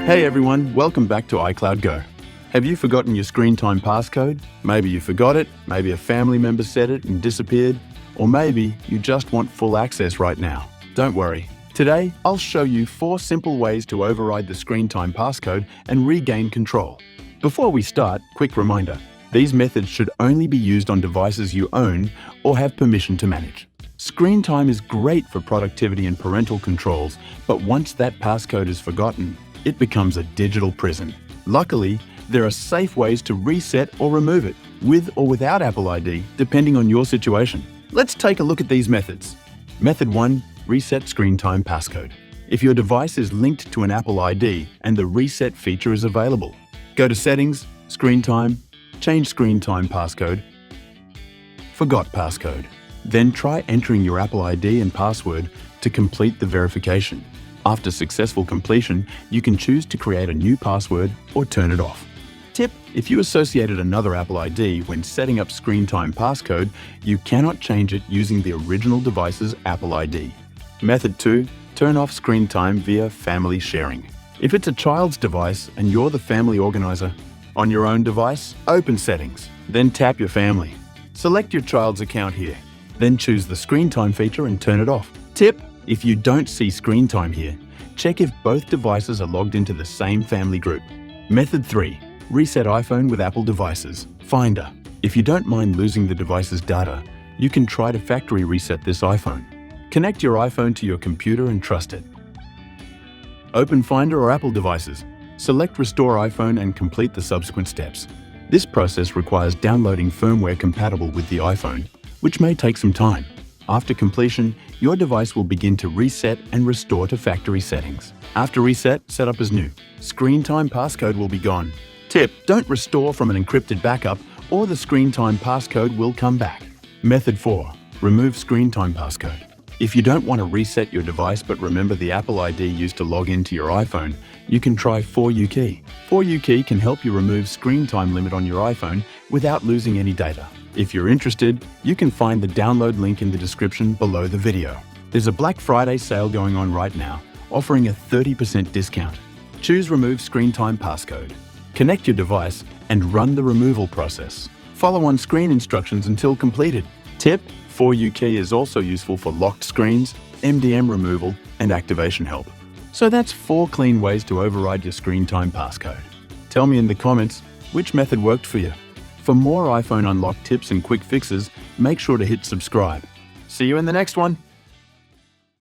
Hey everyone, welcome back to iCloud Go. Have you forgotten your screen time passcode? Maybe you forgot it, maybe a family member said it and disappeared, or maybe you just want full access right now. Don't worry. Today, I'll show you 4 simple ways to override the screen time passcode and regain control. Before we start, quick reminder. These methods should only be used on devices you own or have permission to manage. Screen time is great for productivity and parental controls, but once that passcode is forgotten, it becomes a digital prison. Luckily, there are safe ways to reset or remove it, with or without Apple ID, depending on your situation. Let's take a look at these methods. Method 1. Reset screen time passcode. If your device is linked to an Apple ID and the reset feature is available, go to Settings, Screen Time, change screen time passcode, forgot passcode. Then try entering your Apple ID and password to complete the verification. After successful completion, you can choose to create a new password or turn it off. Tip: if you associated another Apple ID when setting up screen time passcode, you cannot change it using the original device's Apple ID. Method 2. Turn off screen time via family sharing. If it's a child's device and you're the family organizer, on your own device, open Settings, then tap your family. Select your child's account here, then choose the screen time feature and turn it off. Tip: if you don't see screen time here, check if both devices are logged into the same family group. Method 3. Reset iPhone with Apple devices. Finder. If you don't mind losing the device's data, you can try to factory reset this iPhone. Connect your iPhone to your computer and trust it. Open Finder or Apple devices. Select Restore iPhone and complete the subsequent steps. This process requires downloading firmware compatible with the iPhone, which may take some time. After completion, your device will begin to reset and restore to factory settings. After reset, set up as new. Screen time passcode will be gone. Tip: don't restore from an encrypted backup or the screen time passcode will come back. Method 4. Remove screen time passcode. If you don't want to reset your device but remember the Apple ID used to log into your iPhone, you can try 4UKey. 4UKey can help you remove screen time limit on your iPhone without losing any data. If you're interested, you can find the download link in the description below the video. There's a Black Friday sale going on right now, offering a 30% discount. Choose Remove Screen Time Passcode. Connect your device and run the removal process. Follow on-screen instructions until completed. Tip: 4UKey is also useful for locked screens, MDM removal, and activation help. So that's 4 clean ways to override your screen time passcode. Tell me in the comments which method worked for you. For more iPhone unlock tips and quick fixes, make sure to hit subscribe. See you in the next one.